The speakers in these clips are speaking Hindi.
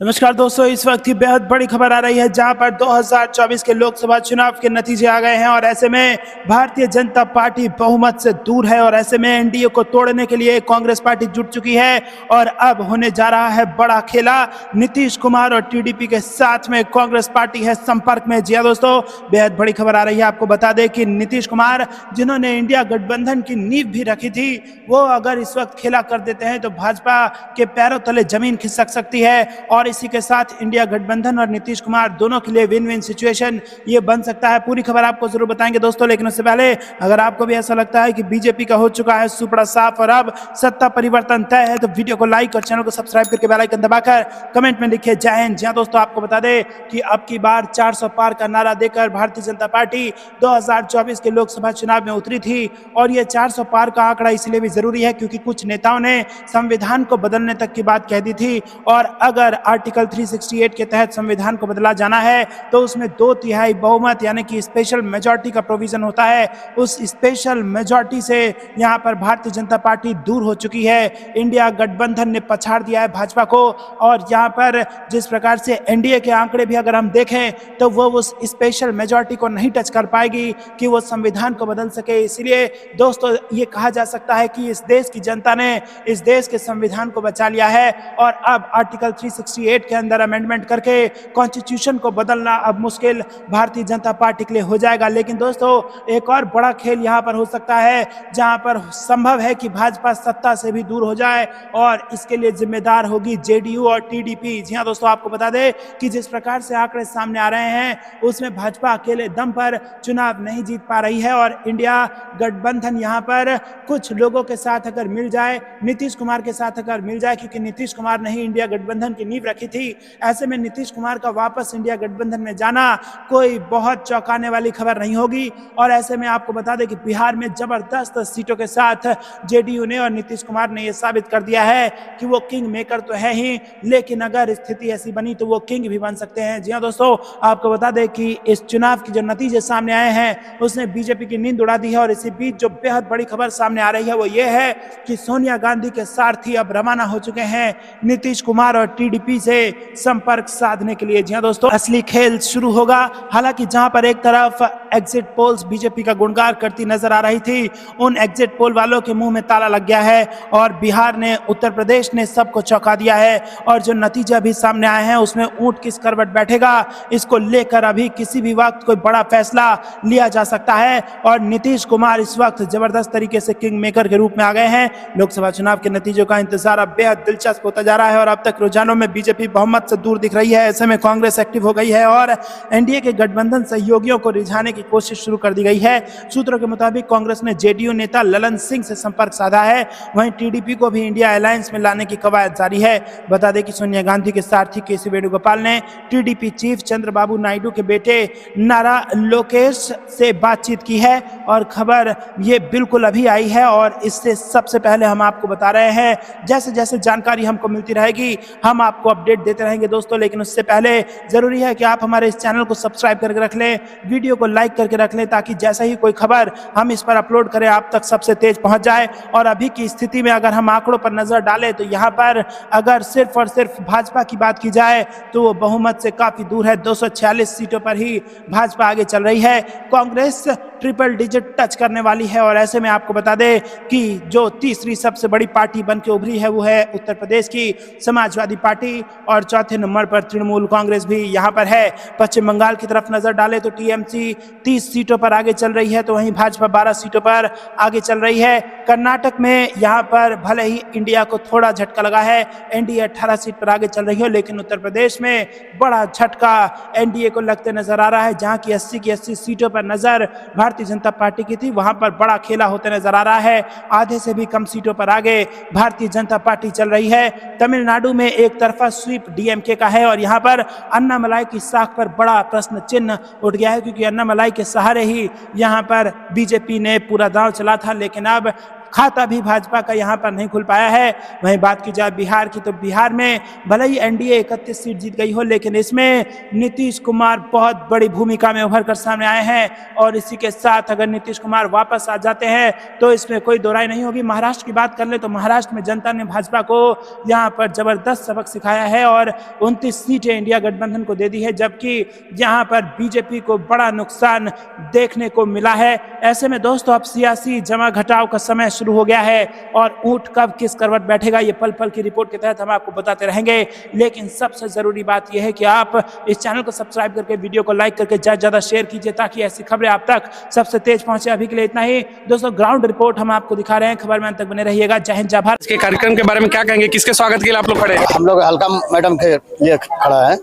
नमस्कार दोस्तों, इस वक्त की बेहद बड़ी खबर आ रही है जहां पर 2024 के लोकसभा चुनाव के नतीजे आ गए हैं और ऐसे में भारतीय जनता पार्टी बहुमत से दूर है और ऐसे में एनडीए को तोड़ने के लिए कांग्रेस पार्टी जुट चुकी है और अब होने जा रहा है बड़ा खेला। नीतीश कुमार और टीडीपी के साथ में कांग्रेस पार्टी है संपर्क में। जी हां दोस्तों, बेहद बड़ी खबर आ रही है। आपको बता दें कि नीतीश कुमार, जिन्होंने इंडिया गठबंधन की नींव भी रखी थी, वो अगर इस वक्त खेला कर देते हैं तो भाजपा के पैरों तले जमीन खिसक सकती है और इसी के साथ इंडिया गठबंधन और नीतीश कुमार दोनों के लिए विन विन सिचुएशन ये बन सकता है। पूरी खबर आपको जरूर बताएंगे दोस्तों, लेकिन उससे पहले अगर आपको भी ऐसा लगता है कि बीजेपी का हो चुका है सुपड़ा साफ और अब सत्ता परिवर्तन तय है तो वीडियो को लाइक और चैनल को सब्सक्राइब करके बेल आइकन दबाकर कमेंट में लिखिए जय हिंद। जहां दोस्तों आपको बता दें कि अब की बार 400 पार का नारा देकर भारतीय जनता पार्टी 2024 के लोकसभा चुनाव में उतरी थी और ये 400 पार का आंकड़ा इसलिए भी जरूरी है क्योंकि कुछ नेताओं ने संविधान को बदलने तक की बात कह दी थी और अगर आर्टिकल 368 के तहत संविधान को बदला जाना है तो उसमें 2/3 बहुमत यानी कि स्पेशल मेजॉरिटी का प्रोविजन होता है। उस स्पेशल मेजॉरिटी से यहां पर भारतीय जनता पार्टी दूर हो चुकी है। इंडिया गठबंधन ने पछाड़ दिया है भाजपा को और यहां पर जिस प्रकार से एनडीए के आंकड़े भी अगर हम देखें तो वो उस स्पेशल मेजॉरिटी को नहीं टच कर पाएगी कि वो संविधान को बदल सके। इसलिए दोस्तों ये कहा जा सकता है कि इस देश की जनता ने इस देश के संविधान को बचा लिया है और अब आर्टिकल 368 के अंदर अमेंडमेंट करके कॉन्स्टिट्यूशन को बदलना अब मुश्किल भारतीय जनता पार्टी के लिए हो जाएगा। लेकिन दोस्तों एक और बड़ा खेल यहां पर हो सकता है जहां पर संभव है कि भाजपा सत्ता से भी दूर हो जाए और इसके लिए जिम्मेदार होगी जेडीयू और टीडीपी। जी हां दोस्तों, आपको बता दें कि जिस प्रकार से आंकड़े सामने आ रहे हैं उसमें भाजपा अकेले दम पर चुनाव नहीं जीत पा रही है और इंडिया गठबंधन यहां पर कुछ लोगों के साथ अगर मिल जाए, नीतीश कुमार के साथ अगर मिल जाए, क्योंकि नीतीश कुमार ने ही इंडिया गठबंधन की नींव रखी थी, ऐसे में नीतीश कुमार का वापस इंडिया गठबंधन में जाना कोई बहुत चौंकाने वाली खबर नहीं होगी। और ऐसे में आपको बता दें कि बिहार में जबरदस्त सीटों के साथ जेडीयू ने और नीतीश कुमार ने यह साबित कर दिया है कि वो किंग मेकर तो है ही, लेकिन अगर स्थिति ऐसी बनी तो वो किंग भी बन सकते हैं। जी हां दोस्तों, आपको बता दें कि इस चुनाव के जो नतीजे सामने आए हैं उसने बीजेपी की नींद उड़ा दी है और इसी बीच जो बेहद बड़ी खबर सामने आ रही है वो ये है कि सोनिया गांधी के सारथी अब रवाना हो चुके हैं नीतीश कुमार और टीडीपी से संपर्क साधने के लिए। जी हां दोस्तों, असली खेल शुरू होगा। हालांकि जहां पर एक तरफ एग्जिट पोल्स बीजेपी का गुणगान करती नजर आ रही थी, उन एग्जिट पोल वालों के मुंह में ताला लग गया है और बिहार ने, उत्तर प्रदेश ने सबको चौंका दिया है और जो नतीजे अभी सामने आए हैं उसमें ऊंट किस करवट बैठेगा इसको लेकर अभी किसी भी वक्त कोई बड़ा फैसला लिया जा सकता है और नीतीश कुमार इस वक्त जबरदस्त तरीके से किंग मेकर के रूप में आ गए हैं। लोकसभा चुनाव के नतीजों का इंतजार अब बेहद दिलचस्प होता जा रहा है और अब तक रुझानों में बीजेपी बहुमत से दूर दिख रही है। ऐसे में कांग्रेस एक्टिव हो गई है और एनडीए के गठबंधन सहयोगियों को रिझाने की कोशिश शुरू कर दी गई है। सूत्रों के मुताबिक कांग्रेस ने जेडीयू नेता ललन सिंह से संपर्क साधा है, वहीं टीडीपी को भी इंडिया अलायंस में लाने की कवायद जारी है। बता दें कि सोनिया गांधी के सारथी केसी वेणुगोपाल ने टीडीपी चीफ चंद्रबाबू नायडू के बेटे नारा लोकेश से बातचीत की है और खबर ये बिल्कुल अभी आई है और इससे सबसे पहले हम आपको बता रहे हैं। जैसे जैसे जानकारी हमको मिलती रहेगी हम आपको अपडेट देते रहेंगे दोस्तों, लेकिन उससे पहले जरूरी है कि आप हमारे इस चैनल को सब्सक्राइब करके रख लें, वीडियो को लाइक करके रख लें ताकि जैसा ही कोई खबर हम इस पर अपलोड करें आप तक सबसे तेज पहुंच जाए। और अभी की स्थिति में अगर हम आंकड़ों पर नजर डालें तो यहाँ पर अगर सिर्फ और सिर्फ भाजपा की बात की जाए तो वो बहुमत से काफी दूर है। 246 सीटों पर ही भाजपा आगे चल रही है। कांग्रेस ट्रिपल डिजिट टच करने वाली है और ऐसे में आपको बता दें कि जो तीसरी सबसे बड़ी पार्टी बन के उभरी है वो है उत्तर प्रदेश की समाजवादी पार्टी और चौथे नंबर पर तृणमूल कांग्रेस भी यहाँ पर है। पश्चिम बंगाल की तरफ नजर डालें तो टीएमसी 30 सीटों पर आगे चल रही है तो वहीं भाजपा 12 सीटों पर आगे चल रही है। कर्नाटक में यहाँ पर भले ही इंडिया को थोड़ा झटका लगा है, एनडीए 18 सीट पर आगे चल रही है, लेकिन उत्तर प्रदेश में बड़ा झटका एनडीए को लगते नजर आ रहा है। जहाँ की 80 की 80 सीटों पर नजर भारतीय जनता पार्टी की थी, वहां पर बड़ा खेला होते नजर आ रहा है। आधे से भी कम सीटों पर आगे भारतीय जनता पार्टी चल रही है। तमिलनाडु में एक तरफा स्वीप डीएमके का है और यहाँ पर अन्नामलाई की साख पर बड़ा प्रश्न चिन्ह उठ गया है क्योंकि अन्नामलाई के सहारे ही यहाँ पर बीजेपी ने पूरा दांव चला था, लेकिन अब खाता भी भाजपा का यहाँ पर नहीं खुल पाया है। वहीं बात की जाए बिहार की, तो बिहार में भले ही एनडीए 31 सीट जीत गई हो, लेकिन इसमें नीतीश कुमार बहुत बड़ी भूमिका में उभर कर सामने आए हैं। और इसी के साथ अगर नीतीश कुमार वापस आ जाते हैं तो इसमें कोई दो राय नहीं होगी। महाराष्ट्र की बात कर ले तो महाराष्ट्र में जनता ने भाजपा को यहाँ पर जबरदस्त सबक सिखाया है और 29 सीटें इंडिया गठबंधन को दे दी है, जबकि यहाँ पर बीजेपी को बड़ा नुकसान देखने को मिला है। ऐसे में दोस्तों अब सियासी जमा घटाव का समय शुरू हो गया है और ऊंट कब किस करवट बैठेगा ये पल पल की रिपोर्ट के तहत हम आपको बताते रहेंगे। लेकिन सबसे जरूरी बात यह है कि आप इस चैनल को सब्सक्राइब करके वीडियो को लाइक करके ज्यादा ज्यादा शेयर कीजिए ताकि ऐसी खबरें आप तक सबसे तेज पहुंचे। अभी के लिए इतना ही दोस्तों, ग्राउंड रिपोर्ट हम आपको दिखा रहे हैं, खबर में अंत तक बने रहिएगा। जय हिंद जय भारत। इसके कार्यक्रम के बारे में क्या कहेंगे, किसके स्वागत के लिए आप लोग खड़े हैं? हम लोग हल्का मैडम के लिए खड़ा है।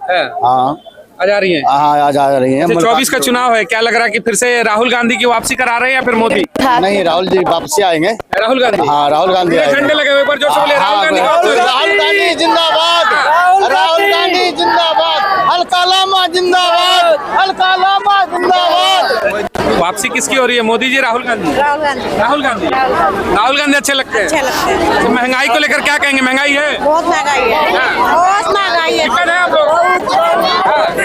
हाँ आ जा रही हैं? हाँ आज आ रही है। 24 का चुनाव है, क्या लग रहा है कि फिर से राहुल गांधी की वापसी करा रहे हैं या फिर मोदी? नहीं, राहुल जी वापसी आएंगे। राहुल गांधी? हाँ राहुल गांधी आएंगे। झंडे लगे हुए पर जो बोले राहुल गांधी जिंदाबाद, राहुल गांधी जिंदाबाद, हल्का लामा जिंदाबाद, हल्का लामा जिंदाबाद। वापसी किसकी हो रही है, मोदी जी राहुल गांधी? राहुल गांधी। राहुल गांधी। राहुल गांधी अच्छे लगते हैं? अच्छे लगते हैं। तो महंगाई को लेकर क्या कहेंगे, महंगाई है? बहुत महंगाई है, बहुत महंगाई है। कितना है आप लोग?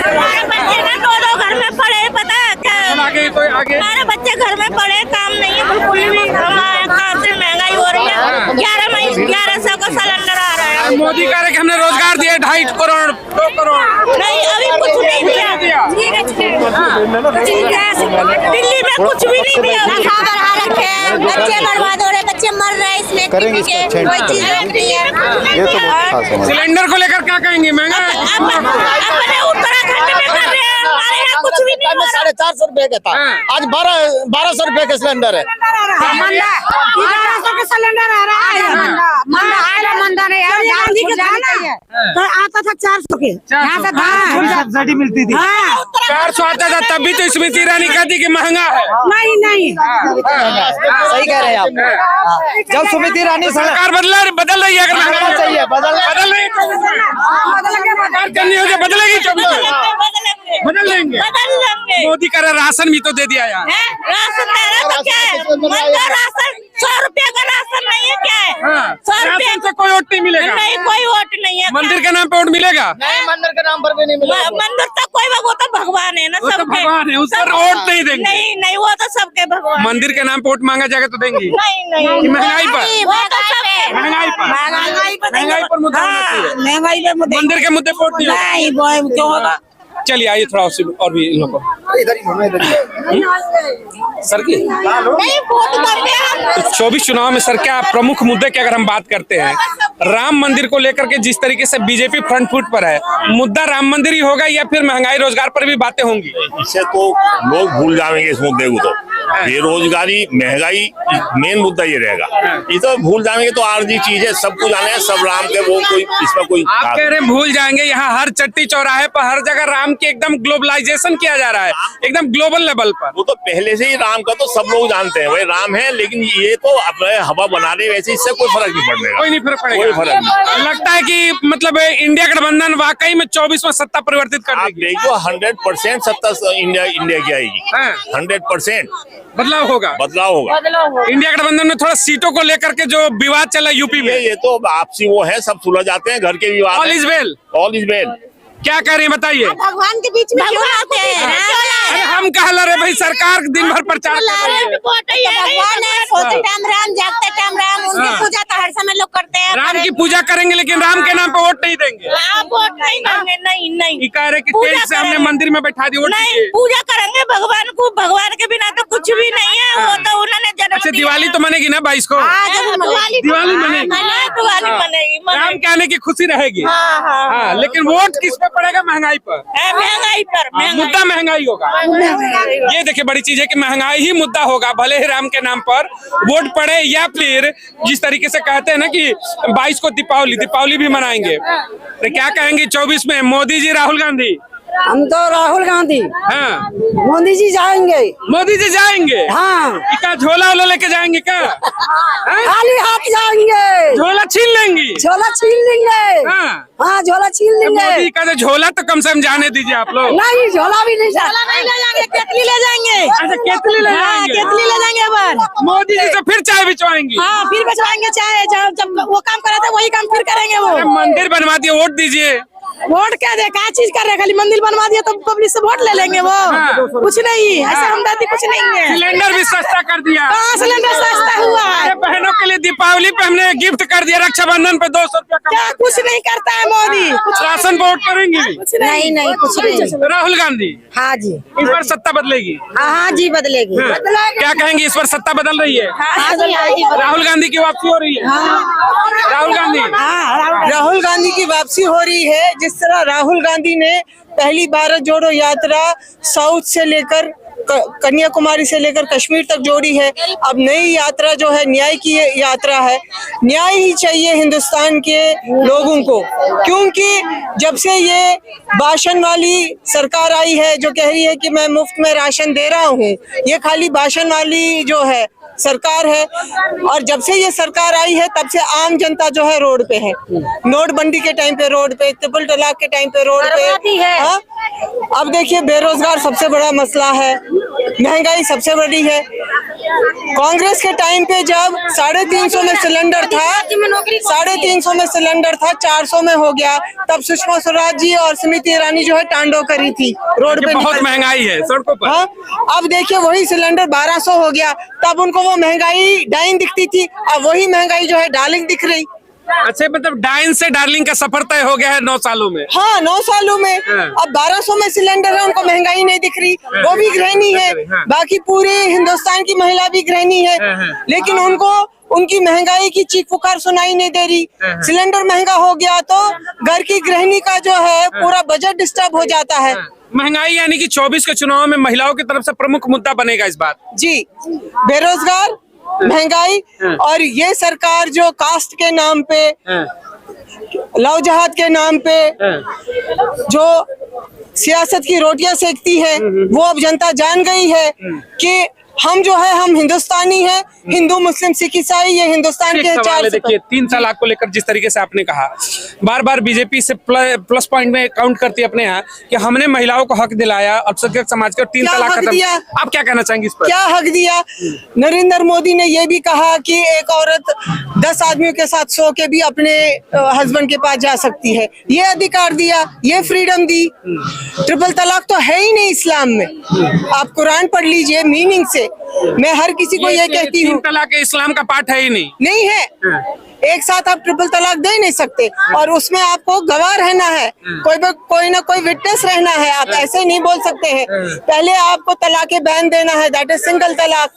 हमारे बच्चे ना दो घर में पड़े, पता है क्या? आगे कोई आगे हमारे बच्चे घर में पड़े, काम नहीं है बिल्कुल भी। हमारे कहाँ से महंगाई हो रही है, 1100 का सिलेंडर आ रहा है। मोदी कह रहे कि हमने रोजगार दिए 2.5 करोड़ 2 करोड़। नहीं, अभी कुछ नहीं दिया। दिल्ली में कुछ भी नहीं दिया। बढ़ा रखे हैं, बच्चे बर्बाद हो रहे, बच्चे मर रहे हैं इसमें। कोई चीज नहीं है। सिलेंडर को लेकर क्या कहेंगे, महंगा है? अपने उत्तराखंड में कर रहे हैं, हमारे यहाँ कुछ भी नहीं। 450 रुपए का था, आज 1200 रुपए का सिलेंडर है। 1100 का सिलेंडर आ रहा है। मंदा नहीं है, गांधी के जाना है तो आता था 400 के, यहाँ से सब्सिडी मिलती थी। 400 आता था, तब भी तो स्मृति ईरानी कहती कि महंगा है। नहीं सही कह रहे हैं आप। जब स्मृति ईरानी सरकार बदल रही है, अगर महंगा चाहिए बदल रही है, बदलेगी 24 में बदल लेंगे। मोदी का राशन भी तो दे दिया यार। राशन दे रहा तो क्या है, राशन 100 रुपया का राशन नहीं है, क्या है? 100 रुपया से कोई वोट नहीं मिलेगा? नहीं, कोई वोट नहीं है। मंदिर के नाम पे वोट मिलेगा? नहीं, मंदिर के नाम पर भी नहीं मिलेगा। मंदिर तो कोई वो तो भगवान है ना, वो तो सबके भगवान है, उस पर वोट नहीं देंगे। नहीं, वो तो सबके भगवान। मंदिर के नाम पे वोट मांगा जाएगा तो देंगी? नहीं, महंगाई पर महंगाई पर मुद्दा होना चाहिए। महंगाई पे मुद्दा, मंदिर के मुद्दे पे वोट नहीं नहीं, क्यों होगा? चलिए आइए थोड़ा और भी इन लोगों को सर की नहीं, वोट करते हैं। तो 24 चुनाव में सर क्या प्रमुख मुद्दे की अगर हम बात करते हैं, राम मंदिर को लेकर के जिस तरीके से बीजेपी फ्रंट फुट पर है, मुद्दा राम मंदिर ही होगा या फिर महंगाई रोजगार पर भी बातें होंगी? इससे तो लोग भूल जाएंगे इस मुद्दे को। तो बेरोजगारी, महंगाई मेन मुद्दा ये रहेगा। ये तो भूल जाएंगे तो आरजी चीज है, सबको जाने सब राम के, वो कोई इसमें कोई आप कह रहे हैं भूल जाएंगे। यहाँ हर चट्टी चौराहे पर हर जगह राम की एकदम ग्लोबलाइजेशन किया जा रहा है, एकदम ग्लोबल लेवल पर। वो तो पहले से ही राम का तो सब लोग जानते हैं, भाई राम है, लेकिन ये तो अपने हवा बना रहे, वैसे इससे कोई फर्क नहीं पड़ेगा। कोई नहीं फर्क पड़ेगा, कोई फर्क नहीं। लगता है कि मतलब इंडिया गठबंधन वाकई में 24 में सत्ता परिवर्तित कर आप देगी? देखो 100% सत्ता इंडिया की आएगी। 100% बदलाव होगा। इंडिया गठबंधन में थोड़ा सीटों को लेकर के जो विवाद चला यूपी में, ये तो आपसी वो है, सब सुलझ जाते हैं, घर के विवाद। All is well, all is well. क्या कह रहे हैं बताइए? भगवान के बीच में क्यों आते हैं? अरे हम कहा ला रहे भाई, सरकार दिन भर प्रचार कर रही है। भगवान है, सोते टाइम राम, जागते टाइम राम, उनकी पूजा तो हर समय लोग करते हैं। राम की पूजा करेंगे लेकिन राम के नाम पे वोट नहीं देंगे। वोट नहीं देंगे, नहीं। कह रहे कि तेज से हमने मंदिर में बैठा दी, वोट नहीं, पूजा करेंगे भगवान को, भगवान के बिना तो कुछ भी नहीं है। वो तो उन्होंने जन्म अच्छा, दिवाली तो मनेगी ना 22 को? दिवाली मनेगी, दिवाली मनेगी। राम के आने की खुशी रहेगी। हाँ, लेकिन वोट किस पे पड़ेगा? महंगाई पर। मुद्दा महंगाई होगा। ये देखिए बड़ी चीज है कि महंगाई ही मुद्दा होगा, भले ही राम के नाम पर वोट पड़े या फिर जिस तरीके से कहते हैं ना कि 22 को दीपावली भी मनाएंगे। तो क्या कहेंगे 24 में, मोदी जी राहुल गांधी? हम तो राहुल गांधी। हाँ, मोदी जी जाएंगे। मोदी जी जाएंगे। हाँ, क्या झोला वोला लेके जाएंगे क्या? हाँ? खाली हाथ जाएंगे। झोला छीन लेंगी। झोला छीन लेंगे। हाँ, हाँ, झोला छीन लेंगे। मोदी का तो झोला तो कम से कम जाने दीजिए आप लोग। नहीं, झोला भी नहीं झोला नहीं ले जाएंगे, केतली ले जाएंगे। अच्छा, केतली ले जाएंगे। केतली ले जाएंगे बार। मोदी जी तो फिर चाय बिचवाएंगी। हाँ, फिर बचवाएंगे चाय। जब वो काम कर रहे थे वही काम फिर करेंगे वो। मंदिर बनवा दिए, वोट दीजिए। वोट क्या दे, क्या चीज कर रहे हैं? खाली मंदिर बनवा दिया तो पब्लिक से वोट ले लेंगे वो। कुछ नहीं, ऐसे हमदर्दी कुछ नहीं है। सिलेंडर भी सस्ता कर दिया। कहाँ सिलेंडर सस्ता हुआ है? अरे बहनों के लिए दीपावली पे हमने गिफ्ट कर दिया, रक्षाबंधन पे 200 रुपया का। क्या कुछ नहीं करता है मोदी? राशन पे वोट करेंगी। कुछ नहीं, नहीं कुछ नहीं। राहुल गांधी हाँ जी, इस बार सत्ता बदलेगी। हाँ जी, बदलेगी। क्या कहेंगे, इस बार सत्ता बदल रही है? हाँ जी, राहुल गांधी की वापसी हो रही है। राहुल गांधी, राहुल गांधी की वापसी हो रही है। जिस तरह राहुल गांधी ने पहली भारत जोड़ो यात्रा साउथ से लेकर कन्याकुमारी से लेकर कश्मीर तक जोड़ी है, अब नई यात्रा जो है न्याय की यात्रा है। न्याय ही चाहिए हिंदुस्तान के लोगों को, क्योंकि जब से ये भाषण वाली सरकार आई है जो कह रही है कि मैं मुफ्त में राशन दे रहा हूँ, ये खाली भाषण वाली जो है सरकार है। और जब से ये सरकार आई है तब से आम जनता जो है रोड पे है। नोटबंदी के टाइम पे रोड पे, ट्रिपल तलाक के टाइम पे रोड पे। हाँ? अब देखिए, बेरोजगार सबसे बड़ा मसला है, महंगाई सबसे बड़ी है। कांग्रेस के टाइम पे जब 350 में सिलेंडर था, 350 में सिलेंडर था, 400 में हो गया, तब सुषमा स्वराज जी और स्मृति ईरानी जो है टांडो करी थी रोड पे। बहुत महंगाई है सड़कों पर। हाँ, अब देखिए वही सिलेंडर 1200 हो गया, तब उनको वो महंगाई डाइन दिखती थी, अब वही महंगाई जो है डार्लिंग दिख रही। अच्छा, मतलब डाइन से डार्लिंग का सफर तय हो गया है 9 सालों में। हाँ, 9 सालों में। अब 1200 में सिलेंडर है, उनको महंगाई नहीं दिख रही। वो भी गृहिणी है, बाकी पूरे हिंदुस्तान की महिला भी गृहिणी है, लेकिन उनको उनकी महंगाई की चीख पुकार सुनाई नहीं दे रही। सिलेंडर महंगा हो गया तो घर की गृहिणी का जो है पूरा बजट डिस्टर्ब हो जाता है। महंगाई यानी कि 24 के चुनाव में महिलाओं की तरफ से प्रमुख मुद्दा बनेगा इस बार। जी, बेरोजगार, महंगाई, और ये सरकार जो कास्ट के नाम पे, लव जहाद के नाम पे जो सियासत की रोटियां सेकती है, वो अब जनता जान गई है कि हम जो है हम हिंदुस्तानी हैं, हिंदू मुस्लिम सिख ईसाई, ये हिंदुस्तान के चार। देखिए, 3 तलाक को लेकर जिस तरीके से आपने कहा, बार बार बीजेपी से प्लस पॉइंट में काउंट करती है अपने यहाँ कि हमने महिलाओं को हक दिलाया, अल्पसंख्यक समाज को 3 तलाक खत्म। आप क्या कहना चाहेंगे इस पर? क्या हक दिया? नरेंद्र मोदी ने ये भी कहा कि एक औरत 10 आदमियों के साथ सो के भी अपने हस्बैंड के पास जा सकती है, ये अधिकार दिया, ये फ्रीडम दी। ट्रिपल तलाक तो है ही नहीं इस्लाम में। आप कुरान पढ़ लीजिए मीनिंग से। मैं हर किसी को ये कहती हूँ, 3 तलाक इस्लाम का पार्ट है ही नहीं है। एक साथ आप ट्रिपल तलाक दे नहीं सकते, और उसमें आपको गवाह रहना है, कोई ना कोई विटनेस रहना है। आप ऐसे नहीं बोल सकते हैं। पहले आपको तलाक बैन देना है, दैट इज सिंगल तलाक।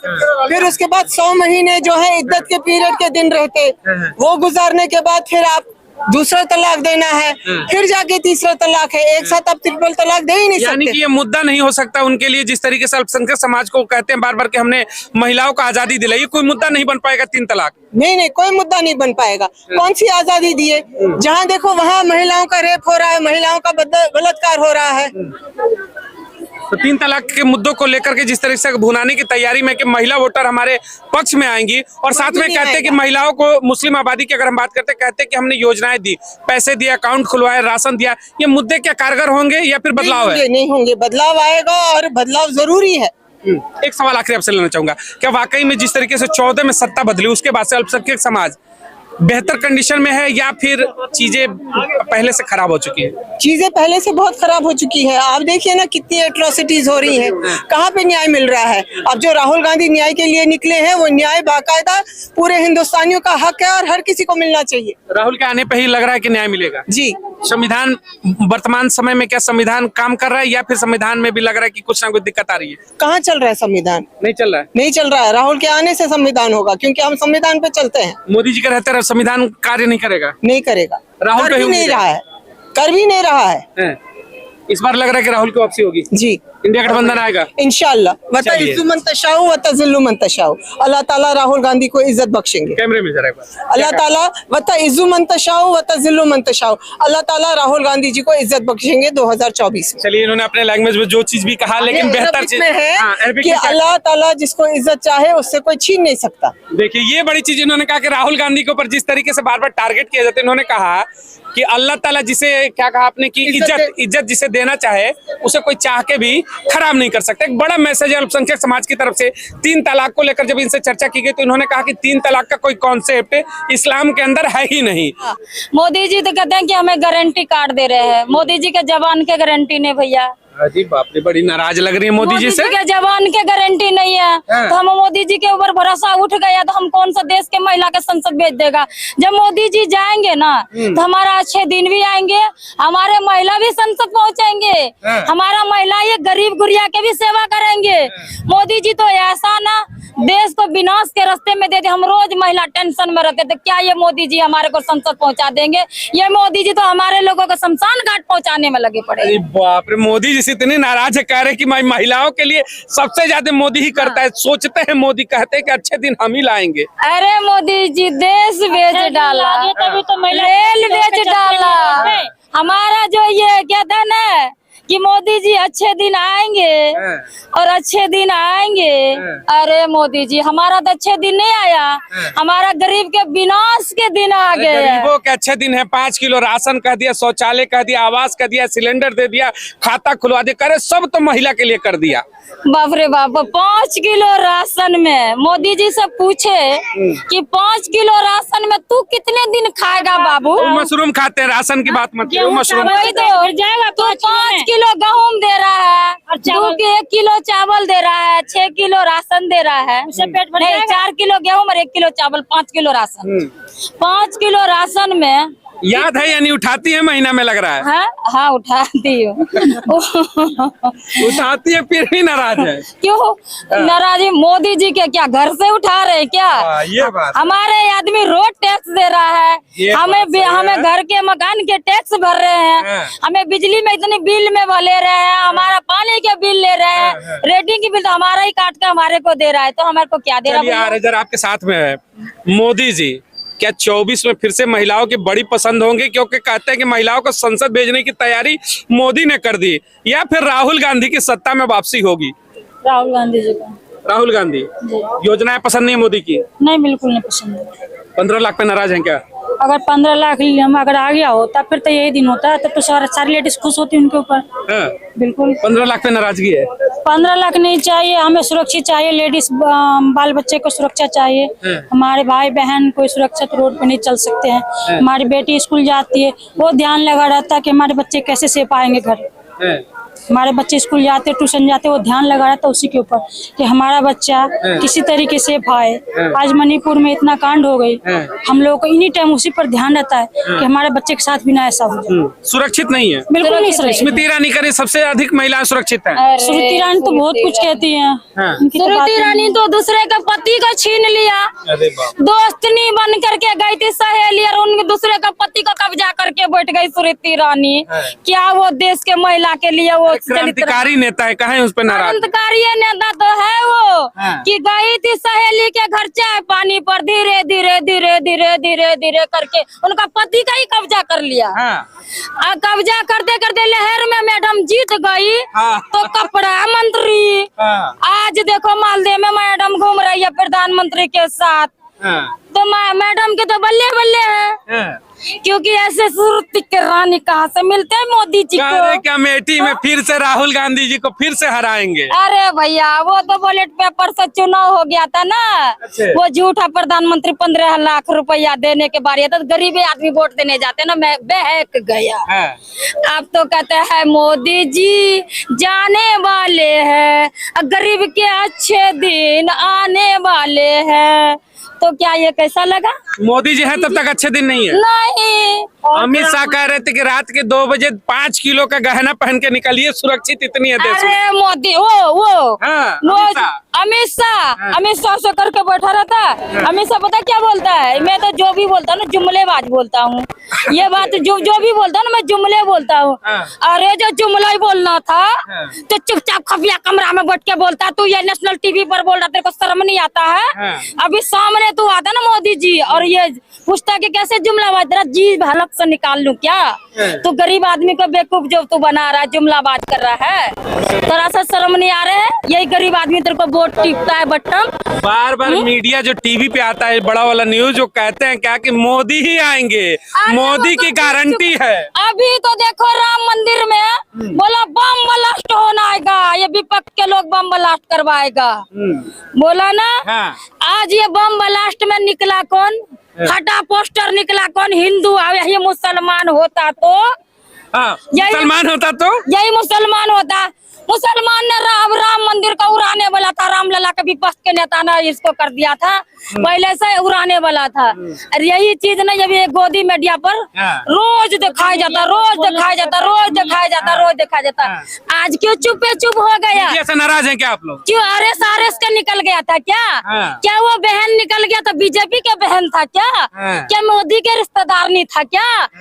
फिर उसके बाद 100 महीने जो है इद्दत के पीरियड के दिन रहते, वो गुजारने के बाद फिर आप दूसरा तलाक देना है, फिर जाके तीसरा तलाक है। एक साथ आप ट्रिपल तलाक दे ही नहीं सकते। यानी कि ये मुद्दा नहीं हो सकता उनके लिए, जिस तरीके से अल्पसंख्यक समाज को कहते हैं बार बार कि हमने महिलाओं को आजादी दिलाई, ये कोई मुद्दा नहीं बन पाएगा 3 तलाक। नहीं, कोई मुद्दा नहीं बन पाएगा। कौन सी आजादी दिए? जहाँ देखो वहाँ महिलाओं का रेप हो रहा है, महिलाओं का बलात्कार हो रहा है। तो 3 तलाक के मुद्दों को लेकर के जिस तरह से भुनाने की तैयारी में कि महिला वोटर हमारे पक्ष में आएंगी, और साथ में कहते हैं कि महिलाओं को, मुस्लिम आबादी की अगर हम बात करते हैं, कहते हैं कि हमने योजनाएं दी, पैसे दिए, अकाउंट खुलवाए, राशन दिया, ये मुद्दे क्या कारगर होंगे या फिर बदलाव है? नहीं होंगे, बदलाव आएगा और बदलाव जरूरी है। एक सवाल आखिरी आपसे लेना चाहूंगा, क्या वाकई में जिस तरीके से 14 में सत्ता बदली, उसके बाद से अल्पसंख्यक समाज बेहतर कंडीशन में है या फिर चीजें पहले से खराब हो चुकी है? चीजें पहले से बहुत खराब हो चुकी है। आप देखिए ना कितनी एट्रोसिटीज हो रही हैं, कहाँ पे न्याय मिल रहा है? अब जो राहुल गांधी न्याय के लिए निकले हैं, वो न्याय बाकायदा पूरे हिंदुस्तानियों का हक है और हर किसी को मिलना चाहिए। राहुल के आने पे ही लग रहा है कि न्याय मिलेगा। जी, संविधान वर्तमान समय में क्या संविधान काम कर रहा है या फिर संविधान में भी लग रहा है कि कुछ ना कुछ दिक्कत आ रही है? कहाँ चल रहा है संविधान? नहीं चल रहा है। नहीं चल रहा है। राहुल के आने से संविधान होगा, क्योंकि हम संविधान पे चलते हैं। मोदी जी के रहते संविधान कार्य नहीं करेगा? नहीं करेगा। राहुल कर भी नहीं रहा है, कर भी नहीं रहा है। इस बार लग रहा है कि राहुल की वापसी होगी। जी इंडिया गठबंधन आएगा इंशाल्लाह। वता चलिए। इज्जु मंतशाओ वता जिल्लु मंतशाओ। अल्लाह ताला राहुल गांधी को इज्जत बख्शेंगे। कैमरे में जरा एक बार। अल्लाह ताला वता इज्जु मंतशाओ वता जिल्लु मंतशाओ। अल्लाह ताला राहुल गांधी जी को इज्जत बख्शेंगे 2024 में। चलिए, इन्होंने अपने लैंग्वेज में जो चीज भी कहा, लेकिन बेहतर अरबिक चीज में है अरबिक कि में क्या- अल्लाह ताला जिसको इज्जत चाहे उससे कोई छीन नहीं सकता। देखिए, ये बड़ी चीज इन्होंने कहा कि राहुल गांधी के ऊपर जिस तरीके से बार बार टारगेट किया जाता है, इन्होंने कहा कि अल्लाह ताला जिसे, क्या कहा आपने कि इज्जत जिसे देना चाहे उसे कोई चाह के भी खराब नहीं कर सकता। एक बड़ा मैसेज है अल्पसंख्यक समाज की तरफ से। 3 तलाक को लेकर जब इनसे चर्चा की गई तो इन्होंने कहा कि 3 तलाक का कोई कॉन्सेप्ट इस्लाम के अंदर है ही नहीं। मोदी जी तो कहते हैं कि हमें गारंटी कार्ड दे रहे हैं। मोदी जी के जवान के गारंटी नहीं भैया। अजी बाप रे, बड़ी नाराज लग रही है मोदी जी से। के जवान के गारंटी नहीं है। हाँ। तो हम मोदी जी के ऊपर भरोसा उठ गया तो हम कौन सा देश के महिला के संसद भेज देगा। जब मोदी जी जाएंगे ना तो हमारा अच्छे दिन भी आएंगे, हमारे महिला भी संसद पहुंचेंगे, हमारा महिला ये गरीब गुड़िया के भी सेवा करेंगे। मोदी जी तो ऐसा ना देश को विनाश के रास्ते में देते। हम रोज महिला टेंशन में रहते थे, क्या ये मोदी जी हमारे को संसद पहुंचा देंगे। ये मोदी जी तो हमारे लोगों को शमशान घाट पहुंचाने में लगे पड़े। अरे बाप रे, मोदी जी से इतने नाराज है, कह रहे कि महिलाओं के लिए सबसे ज्यादा मोदी ही करता है। सोचते हैं मोदी, कहते हैं कि अच्छे दिन हम ही लाएंगे। अरे मोदी जी देश बेच डाला, रेल बेच डाला। हमारा जो ये कहते हैं ना कि मोदी जी अच्छे दिन आएंगे और अच्छे दिन आएंगे। अरे मोदी जी हमारा तो अच्छे दिन नहीं आया, हमारा गरीब के विनाश के दिन आ गए। गरीबों के अच्छे दिन है। 5 किलो राशन कह दिया, शौचालय कह दिया, आवास कह दिया, सिलेंडर दे दिया, खाता खुलवा दिया, करे सब तो महिला के लिए कर दिया। बाप रे बाप, 5 किलो राशन में मोदी जी से पूछे कि 5 किलो राशन में तू कितने दिन खाएगा बाबू। मशरूम खाते हैं, राशन की बात मत करो। मशरूम वही तो जाएगा। तू 5 किलो गेहूं दे रहा है, 1 किलो चावल दे रहा है, 6 किलो राशन दे रहा है। नहीं, 4 किलो गेहूं और 1 किलो चावल, 5 किलो राशन। 5 किलो राशन में याद है यानी उठाती है महीना में लग रहा है। हाँ उठाती हूँ। उठाती है फिर भी नाराज है। क्यों नाराजी? मोदी जी के क्या घर से उठा रहे हैं क्या? ये बात। हमारे आदमी रोड टैक्स दे रहा है, हमें घर के मकान के टैक्स भर रहे हैं, हमें बिजली में इतनी बिल में ले रहे हैं, हमारा पानी के बिल ले रहे हैं, रेटिंग की बिल तो हमारा ही काट के हमारे को दे रहा है, तो हमारे को क्या दे रहा है? जरा आपके साथ में है मोदी जी, क्या 24 में फिर से महिलाओं की बड़ी पसंद होंगे? क्योंकि कहते हैं कि महिलाओं को संसद भेजने की तैयारी मोदी ने कर दी, या फिर राहुल गांधी की सत्ता में वापसी होगी? राहुल गांधी जी का। राहुल गांधी योजनाएं पसंद नहीं मोदी की? नहीं, बिल्कुल नहीं पसंद है। 15 लाख पे नाराज हैं क्या? अगर 15 लाख अगर आ गया होता फिर तो यही दिन होता, तब तो सारी लेडीज खुश होती उनके ऊपर। बिल्कुल 15 लाख पे नाराजगी है। 15 लाख नहीं चाहिए हमें, सुरक्षित चाहिए। लेडीज बाल बच्चे को सुरक्षा चाहिए। हमारे भाई बहन कोई सुरक्षित रोड पे नहीं चल सकते हैं। हमारी बेटी स्कूल जाती है, वो ध्यान लगा रहता है कि हमारे बच्चे कैसे सेफ आएंगे घर। हमारे बच्चे स्कूल जाते, ट्यूशन जाते, वो ध्यान लगा रहता है उसी के ऊपर कि हमारा बच्चा किसी तरीके से आए। आज मणिपुर में इतना कांड हो गई, हम लोगों को इन्हीं टाइम उसी पर ध्यान रहता है कि हमारे बच्चे के साथ भी ना ऐसा हो जाए। सुरक्षित नहीं है, बिल्कुल नहीं सुरक्षित। स्मृति ईरानी करे सबसे अधिक महिलाएं सुरक्षित है। स्मृति ईरानी तो बहुत कुछ कहती है। स्मृति ईरानी तो दूसरे का पति को छीन लिया, दोस्तनी बन करके गई थी सहेली और उनके दूसरे का पति को कब्जा करके बैठ गई स्मृति ईरानी। क्या वो देश के महिला के लिए वो क्रांतिकारी नेता है, कहाँ है उस पर नाराज? क्रांतिकारी नेता तो है वो कि गई थी सहेली के घर चाय पानी पर, धीरे धीरे धीरे धीरे धीरे धीरे करके उनका पति का ही कब्जा कर लिया। कब्जा करते करते लहर में मैडम जीत गई। तो कपड़ा मंत्री आज देखो मालदीव में मैडम घूम रही है प्रधानमंत्री के साथ। तो मैडम के तो बल्ले बल्ले है, क्योंकि ऐसे सूरत के रानी कहाँ से मिलते हैं मोदी जी को। क्या अमेठी में फिर से राहुल गांधी जी को फिर से हराएंगे? अरे भैया वो तो बैलेट पेपर से चुनाव हो गया था ना, वो झूठा प्रधानमंत्री 15 लाख रुपया देने के बारे तो गरीब आदमी वोट देने जाते ना, मैं बहक गया। अब तो कहते हैं मोदी जी जाने वाले हैं, गरीब के अच्छे दिन आने वाले हैं। तो क्या ये कैसा लगा? मोदी जी हैं तब तक अच्छे दिन नहीं है। नहीं, अमित शाह कह रहे थे कि रात के 2 बजे 5 किलो का गहना पहन के निकलिए, सुरक्षित इतनी है देश में। अरे मोदी वो हाँ, अमित शाह से करके बैठा रहता है। अमित शाह पता क्या बोलता है, मैं तो जो भी बोलता हूँ ना जुमलेबाज बोलता हूँ। ये बात जो भी बोलता हूँ ना मैं जुमले बोलता हूँ। अरे जो जुमला ही बोलना था तो चुपचाप खफिया कमरा में बैठ के बोलता। तू ये नेशनल टीवी पर बोल रहा, तेरे को शर्म नहीं आता है? अभी सामने तू आता ना मोदी जी और ये पूछता कि कैसे जुमलाबाज, तेरा जी हलक से निकाल लूं क्या? तू गरीब आदमी को बेवकूफ जो तू बना रहा है, जुमलाबाज कर रहा है, तेरा सा शर्म नहीं आ रहा है? यही गरीब आदमी तेरे को वोट टिपता है बटन। बार बार मीडिया जो टीवी पे आता है बड़ा वाला न्यूज, जो कहते हैं क्या कि मोदी ही आएंगे, मोदी की गारंटी है। अभी तो देखो राम मंदिर में बोला बम ब्लास्ट होना आएगा, ये विपक्ष के लोग बम ब्लास्ट करवाएगा बोला ना। आज ये बम ब्लास्ट में निकला कौन? फटा पोस्टर निकला कौन? हिंदू। यही मुसलमान होता तो मुसलमान होता तो यही मुसलमान होता। मुसलमान ने राम मंदिर का उड़ाने वाला था, रामलला के विपक्ष के नेता ने इसको कर दिया था, पहले से उड़ाने वाला था। और यही चीज ना जब ये गोदी मीडिया पर रोज दिखाया जाता, रोज दिखाया जाता, रोज दिखाया जाता, रोज दिखाया जाता। आज क्यों चुप हो गया? ऐसा नाराज हैं क्या आप लोग? क्यों? RS के निकल गया था क्या? क्या वो बहन निकल गया था? बीजेपी के बहन था क्या? क्या मोदी के रिश्तेदार नहीं था क्या?